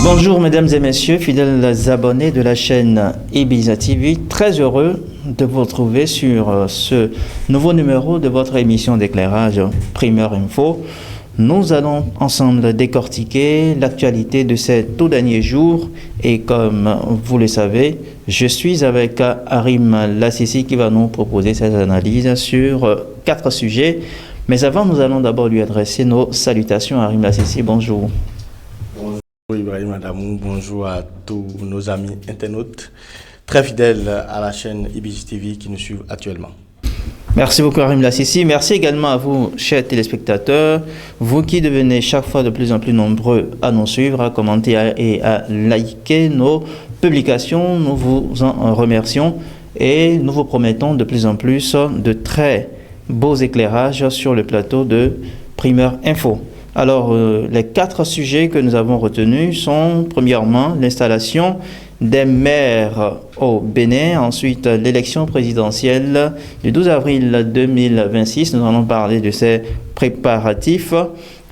Bonjour mesdames et messieurs, fidèles abonnés de la chaîne Ibiza TV, très heureux de vous retrouver sur ce nouveau numéro de votre émission d'éclairage Primeur Info. Nous allons ensemble décortiquer l'actualité de ces tout derniers jours et comme vous le savez, je suis avec Harim Lassisi qui va nous proposer ses analyses sur 4 sujets. Mais avant, nous allons d'abord lui adresser nos salutations. Harim Lassisi, bonjour. Ibrahim Adamou, bonjour à tous nos amis internautes très fidèles à la chaîne Ibiza TV qui nous suivent actuellement. Merci beaucoup Harim Lassisi. Merci également à vous, chers téléspectateurs, vous qui devenez chaque fois de plus en plus nombreux à nous suivre, à commenter et à liker nos publications. Nous vous en remercions et nous vous promettons de plus en plus de très beaux éclairages sur le plateau de Primeur Info. Alors, les 4 sujets que nous avons retenus sont, premièrement, l'installation des maires au Bénin, ensuite l'élection présidentielle du 12 avril 2026, nous allons parler de ces préparatifs,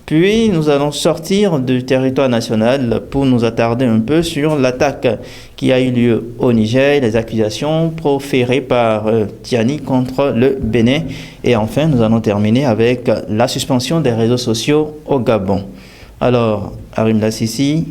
puis nous allons sortir du territoire national pour nous attarder un peu sur l'attaque qui a eu lieu au Niger, les accusations proférées par Tiani contre le Bénin. Et enfin, nous allons terminer avec la suspension des réseaux sociaux au Gabon. Alors, Harim Lassisi,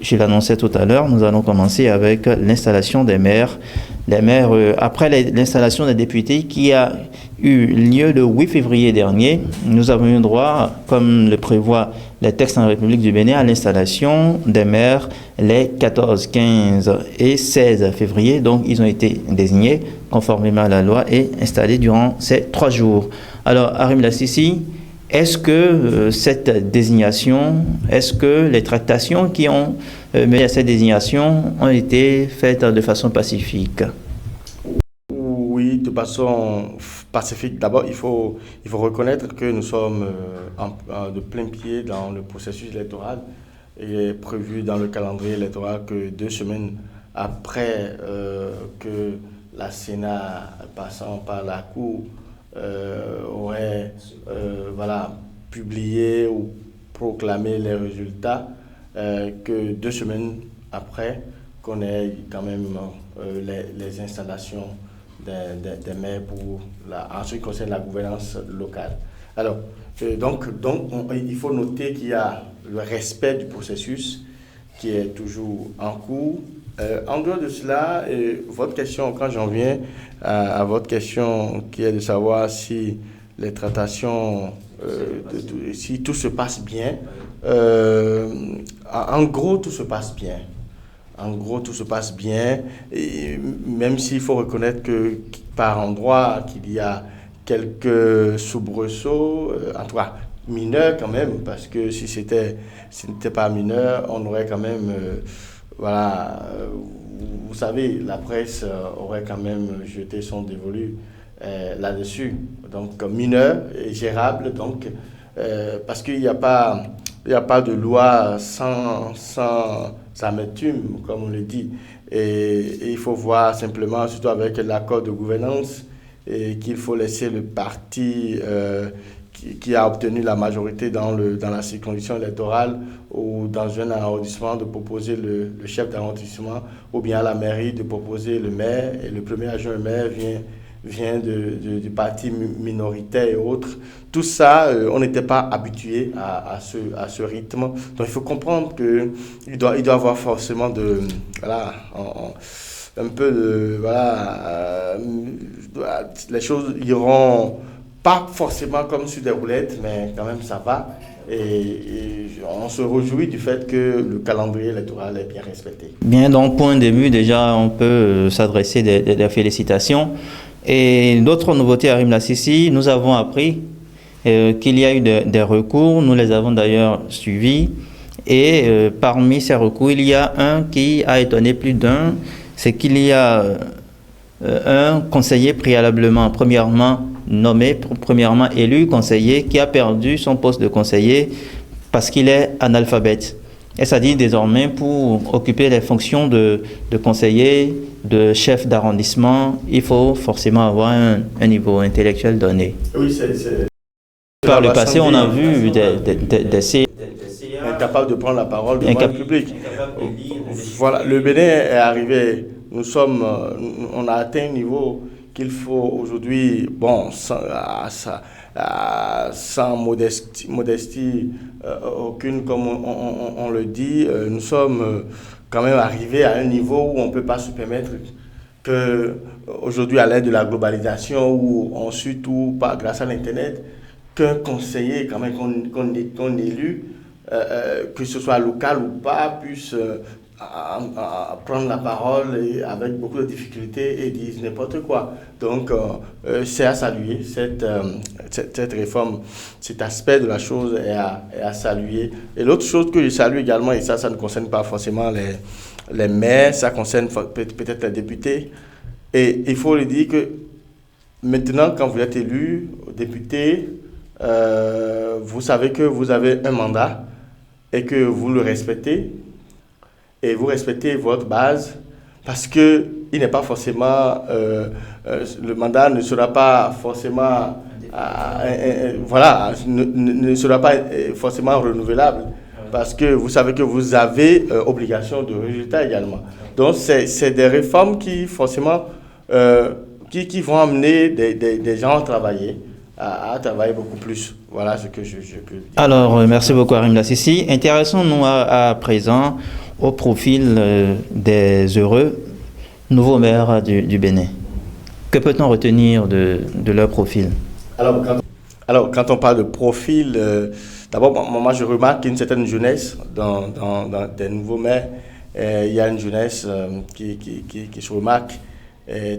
je l'annonçais tout à l'heure, nous allons commencer avec l'installation des maires. Les maires, après l'installation des députés qui a eu lieu le 8 février dernier, nous avons eu droit, comme le prévoit les textes en République du Bénin, à l'installation des maires les 14, 15 et 16 février. Donc, ils ont été désignés conformément à la loi et installés durant ces 3 jours. Alors, Harim Lassisi, est-ce que cette désignation, est-ce que les tractations qui ont mené à cette désignation ont été faites de façon pacifique? Oui, de façon pacifique. D'abord, il faut reconnaître que nous sommes de plein pied dans le processus électoral. Il est prévu dans le calendrier électoral que 2 semaines après que la Sénat, passant par la Cour, aurait publié ou proclamé les résultats, que 2 semaines après qu'on ait quand même les installations des maires en ce qui concerne la gouvernance locale. Alors, donc il faut noter qu'il y a le respect du processus qui est toujours en cours. En dehors de cela, votre question, quand j'en viens à votre question qui est de savoir si les tractations, si tout se passe bien, en gros, tout se passe bien. En gros, tout se passe bien, et même s'il faut reconnaître que par endroits qu'il y a quelques soubresauts, en tout cas mineurs quand même, parce que si ce n'était pas mineur, on aurait quand même... vous savez, la presse aurait quand même jeté son dévolu là-dessus. Donc, mineur et gérable, donc, parce qu'il n'y a pas de loi sans amertume, comme on le dit. Et il faut voir simplement, surtout avec l'accord de gouvernance, qu'il faut laisser le parti qui a obtenu la majorité dans la circonscription électorale ou dans un arrondissement de proposer le chef d'arrondissement ou bien à la mairie de proposer le maire, et le premier adjoint maire vient du parti minoritaire et autres. Tout ça, on n'était pas habitué à ce rythme. Donc il faut comprendre qu'il doit avoir forcément les choses iront pas forcément comme sur des roulettes, mais quand même ça va. Et on se réjouit du fait que le calendrier électoral est bien respecté. Bien, donc point de vue, déjà, on peut s'adresser des félicitations. Et d'autres nouveautés, Harim Lassisi, nous avons appris qu'il y a eu des recours, nous les avons d'ailleurs suivis. Et parmi ces recours, il y a un qui a étonné plus d'un, c'est qu'il y a un conseiller préalablement, premièrement élu conseiller, qui a perdu son poste de conseiller parce qu'il est analphabète. Et ça dit désormais, pour occuper les fonctions de conseiller, de chef d'arrondissement, il faut forcément avoir un niveau intellectuel donné. Oui, c'est Par le passé, on a vu des CA incapable de prendre la parole devant le public. Voilà, le Bénin est arrivé, on a atteint un niveau qu'il faut aujourd'hui, bon, sans modestie aucune, comme on le dit, nous sommes quand même arrivés à un niveau où on ne peut pas se permettre que aujourd'hui, à l'aide de la globalisation, où on suit tout grâce à l'Internet, qu'un conseiller quand même qu'on élu, que ce soit local ou pas, puisse prendre la parole avec beaucoup de difficultés et dire n'importe quoi. Donc, c'est à saluer cette réforme, cet aspect de la chose est à saluer. Et l'autre chose que je salue également, et ça ne concerne pas forcément les maires, ça concerne peut-être les députés. Et il faut le dire que maintenant, quand vous êtes élu député, vous savez que vous avez un mandat et que vous le respectez. Et vous respectez votre base parce que il n'est pas forcément le mandat ne sera pas forcément ne sera pas forcément renouvelable parce que vous savez que vous avez obligation de résultat également. Donc c'est des réformes qui forcément qui vont amener des gens à travailler beaucoup plus. Voilà ce que je peux dire. Alors, merci beaucoup Arim Lassisi. Intéressons-nous à présent au profil des heureux nouveaux maires du Bénin. Que peut-on retenir de leur profil? Alors, quand on parle de profil, d'abord, moi je remarque une certaine jeunesse dans des nouveaux maires. Il y a une jeunesse qui se remarque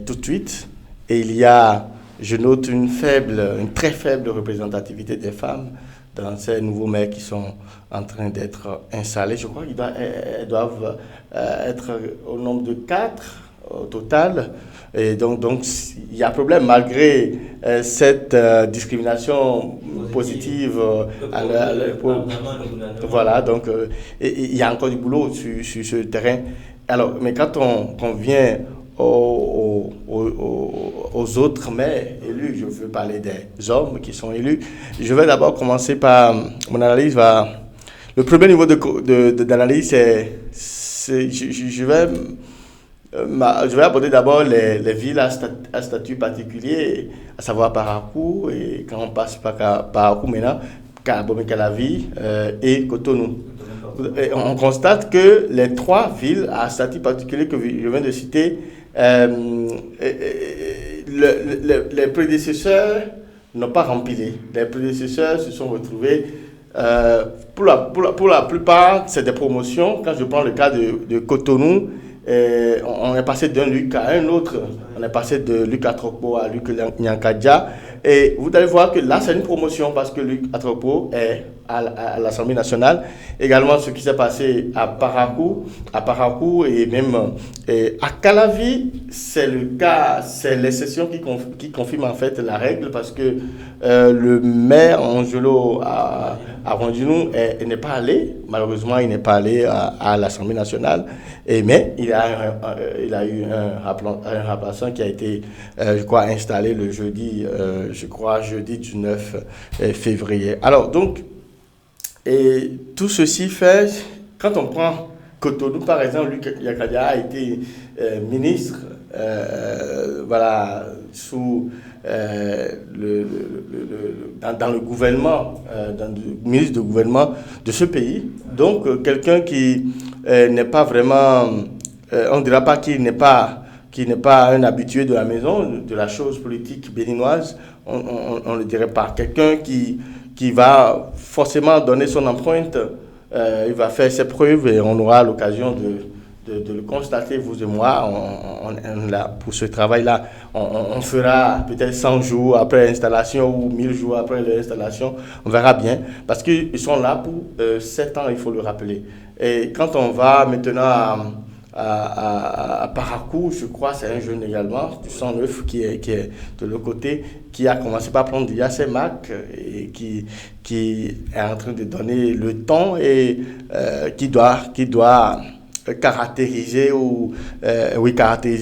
tout de suite. Et je note une très faible représentativité des femmes dans ces nouveaux maires qui sont en train d'être installés. Je crois qu'ils doivent être au nombre de 4 au total. Et donc il y a un problème malgré cette discrimination positive. Voilà, donc il y a encore du boulot sur ce terrain. Alors, mais quand on vient aux autres maires élus, je veux parler des hommes qui sont élus. Je vais d'abord commencer par mon analyse. Le premier niveau d'analyse, je vais aborder d'abord les villes à statut particulier, à savoir Parakou, et quand on passe par Parakou maintenant, Calavi et Cotonou. Et on constate que les 3 villes à statut particulier que je viens de citer, les prédécesseurs n'ont pas rempli. Les prédécesseurs se sont retrouvés, pour la plupart, c'est des promotions. Quand je prends le cas de Cotonou, on est passé d'un Luc à un autre. On est passé de Luc Atropo à Luc Nyankadja. Et vous allez voir que là, c'est une promotion parce que Luc Atropo est à l'Assemblée nationale. Également, ce qui s'est passé à Parakou et même à Calavi, c'est le cas, c'est l'exception qui confirme en fait la règle parce que le maire Angelo Arondino n'est pas allé. Malheureusement, il n'est pas allé à l'Assemblée nationale. Mais il a eu un remplaçant qui a été, je crois, installé le jeudi 19 février. Alors, donc, et tout ceci fait, quand on prend Cotonou, par exemple, Luc Yakadia a été ministre, sous dans le gouvernement, ministre de gouvernement de ce pays. Donc, quelqu'un qui n'est pas vraiment, on ne dira pas qu'il n'est pas un habitué de la maison, de la chose politique béninoise, on ne le dirait pas. Quelqu'un qui va forcément donner son empreinte, il va faire ses preuves et on aura l'occasion de le constater, vous et moi, pour ce travail-là. On fera peut-être 100 jours après l'installation ou 1000 jours après l'installation, on verra bien, parce qu'ils sont là pour 7 ans, il faut le rappeler. Et quand on va maintenant à Parakou, je crois, c'est un jeune également, du 109 qui est de l'autre côté, qui a commencé par prendre déjà ses marques et qui est en train de donner le ton et qui doit caractériser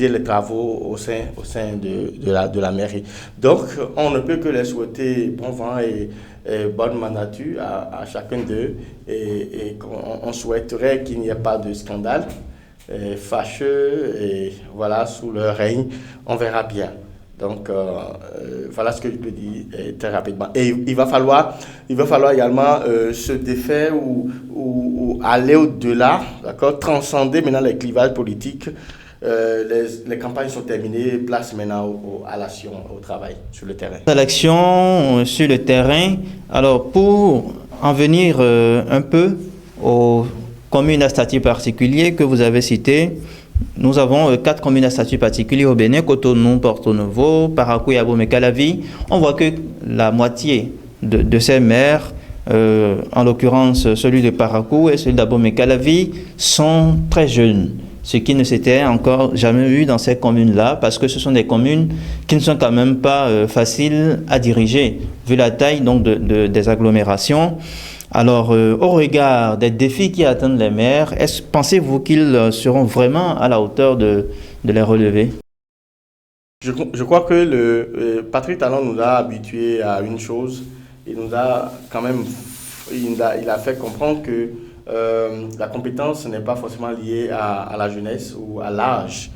les travaux au sein de la mairie. Donc, on ne peut que les souhaiter bon vent et bonne mandature à chacun d'eux et on souhaiterait qu'il n'y ait pas de scandale fâcheux et voilà, sous leur règne, on verra bien. Donc, voilà ce que je peux dire très rapidement. Et il va falloir également se défaire ou aller au-delà, d'accord, transcender maintenant les clivages politiques. Les campagnes sont terminées, place maintenant à l'action, au travail sur le terrain. À l'action sur le terrain. Alors, pour en venir un peu aux communes à statut particulier que vous avez citées, nous avons 4 communes à statut particulier au Bénin: Cotonou, Porto Novo, Parakou et Abomey-Calavi. On voit que la moitié de ces maires, en l'occurrence celui de Parakou et celui d'Abomey-Calavi, sont très jeunes, ce qui ne s'était encore jamais vu dans ces communes-là, parce que ce sont des communes qui ne sont quand même pas faciles à diriger, vu la taille donc des agglomérations. Alors, au regard des défis qui attendent les maires, pensez-vous qu'ils seront vraiment à la hauteur de les relever? Je crois que Patrick Talon nous a habitués à une chose. Il nous a quand même, il a fait comprendre que la compétence n'est pas forcément liée à la jeunesse ou à l'âge.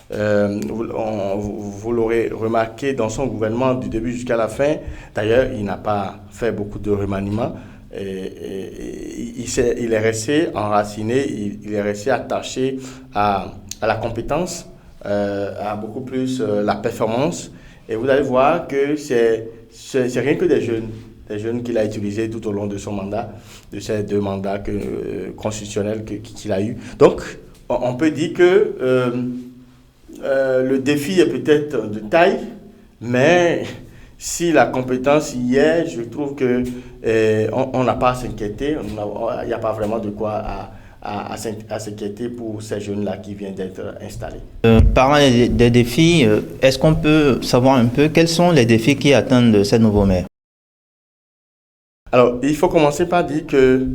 Vous l'aurez remarqué dans son gouvernement du début jusqu'à la fin. D'ailleurs, il n'a pas fait beaucoup de remaniements. Il est resté enraciné, il est resté attaché à la compétence, à beaucoup plus la performance. Et vous allez voir que c'est rien que des jeunes qu'il a utilisés tout au long de son mandat, de ces 2 mandats constitutionnels qu'il a eu. Donc, on peut dire que le défi est peut-être de taille, mais si la compétence y est, je trouve que on n'a pas à s'inquiéter. Il n'y a pas vraiment de quoi à s'inquiéter pour ces jeunes-là qui viennent d'être installés. Parlant des défis, est-ce qu'on peut savoir un peu quels sont les défis qui attendent ces nouveaux maires? Alors, il faut commencer par dire que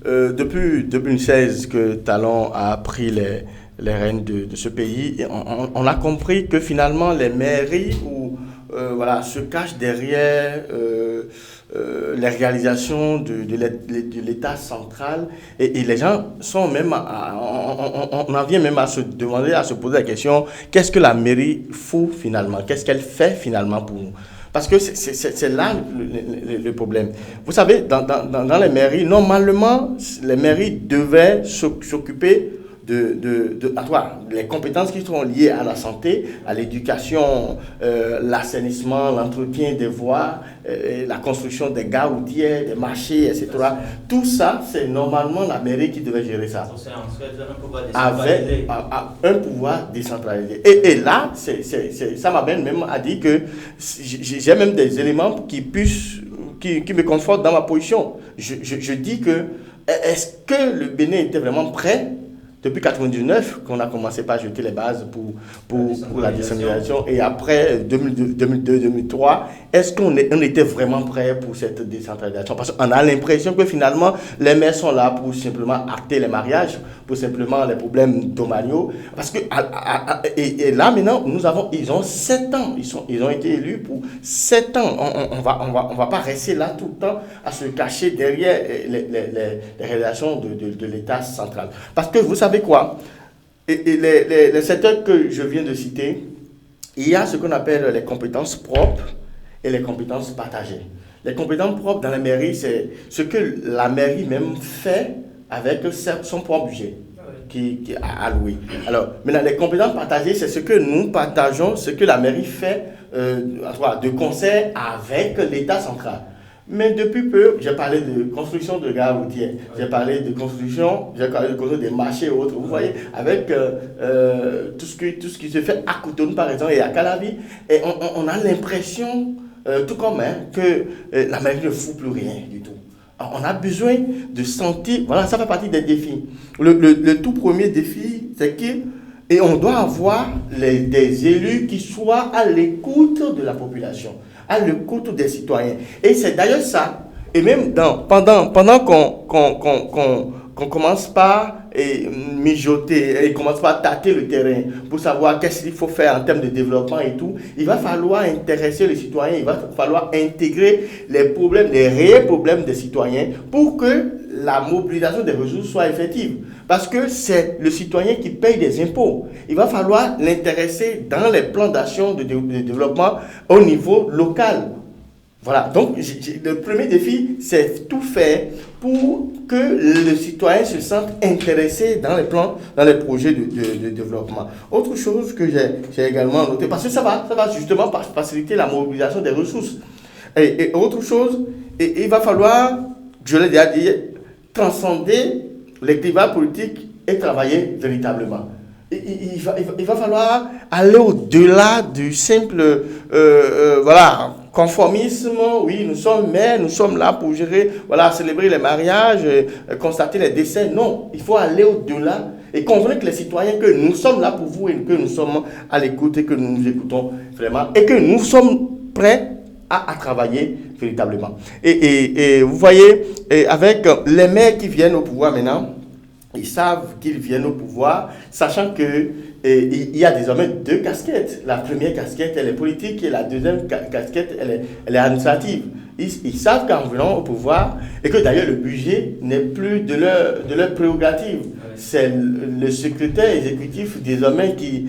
depuis 2016 que Talon a pris les rênes de ce pays, on a compris que finalement les mairies voilà, se cachent derrière les réalisations de l'État central et les gens sont même, on en vient même à se demander, à se poser la question, qu'est-ce que la mairie fout finalement? Qu'est-ce qu'elle fait finalement pour nous? Parce que c'est là le problème. Vous savez, dans les mairies, normalement, les mairies devaient s'occuper les compétences qui sont liées à la santé, à l'éducation, l'assainissement, l'entretien des voies, la construction des gares routières, des marchés, etc. Tout ça, c'est normalement la mairie qui devait gérer ça. Avec un pouvoir décentralisé. Et là, ça m'amène même à dire que j'ai même des éléments qui me confortent dans ma position. Je dis que est-ce que le Bénin était vraiment prêt depuis 1999 qu'on a commencé par jeter les bases pour la décentralisation et après 2002-2003, est-ce qu'on était vraiment prêt pour cette décentralisation? Parce qu'on a l'impression que finalement les maires sont là pour simplement acter les mariages, pour simplement les problèmes domaniaux. Parce que et là maintenant ils ont 7 ans, ils ont été élus pour 7 ans. On va pas rester là tout le temps à se cacher derrière les réalisations de l'État central. Parce que vous savez quoi? Les secteurs que je viens de citer, il y a ce qu'on appelle les compétences propres et les compétences partagées. Les compétences propres dans la mairie, c'est ce que la mairie même fait avec son propre budget qui est alloué. Alors, maintenant, les compétences partagées, c'est ce que nous partageons, ce que la mairie fait de concert avec l'État central. Mais depuis peu, j'ai parlé de construction de gares routières, j'ai parlé de construction des marchés et autres. Vous voyez, avec tout ce qui se fait à Cotonou, par exemple, et à Calavi, et on a l'impression, tout comme que la mairie ne fout plus rien du tout. Alors, on a besoin de sentir, voilà, ça fait partie des défis. Le tout premier défi, c'est et on doit avoir des élus qui soient à l'écoute de la population, à l'écoute des citoyens. Et c'est d'ailleurs ça. Et même pendant qu'on commence par mijoter et commence par tâter le terrain pour savoir qu'est-ce qu'il faut faire en termes de développement et tout, il va falloir intéresser les citoyens, il va falloir intégrer les problèmes, les réels problèmes des citoyens pour que la mobilisation des ressources soit effective. Parce que c'est le citoyen qui paye des impôts. Il va falloir l'intéresser dans les plans d'action de développement au niveau local. Voilà, donc le premier défi, c'est tout faire pour que le citoyen se sente intéressé dans les plans, dans les projets de développement. Autre chose que j'ai également noté, parce que ça va justement faciliter la mobilisation des ressources. Et autre chose, il va falloir, je l'ai déjà dit, transcender les clivats politiques et travailler véritablement. Il va falloir aller au-delà du simple conformisme. Oui, nous sommes là pour gérer, célébrer les mariages, constater les décès. Non, il faut aller au-delà et convaincre les citoyens que nous sommes là pour vous et que nous sommes à l'écoute et que nous nous écoutons vraiment et que nous sommes prêts à travailler véritablement. Et vous voyez, avec les maires qui viennent au pouvoir maintenant, ils savent qu'ils viennent au pouvoir, sachant que il y a désormais deux casquettes. La première casquette, elle est politique, et la deuxième casquette, elle est administrative. Ils savent qu'en venant au pouvoir, et que d'ailleurs le budget n'est plus de leur prérogative. C'est le secrétaire exécutif désormais qui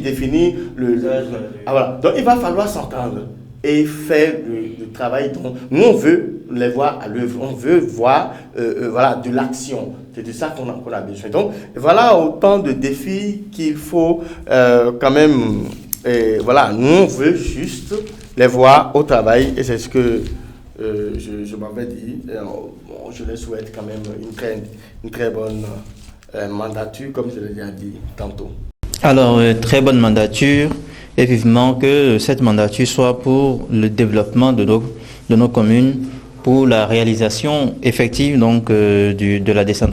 définit le voilà. Donc il va falloir s'entendre et faire le travail dont nous on veut les voir à l'œuvre, on veut voir de l'action. C'est de ça qu'on a besoin. Donc voilà autant de défis qu'il faut quand même, nous on veut juste les voir au travail et c'est ce que je m'avais dit. Je les souhaite quand même une très bonne mandature, comme je l'ai déjà dit tantôt. Alors, très bonne mandature et vivement que cette mandature soit pour le développement de nos communes, pour la réalisation effective donc de la décentralisation.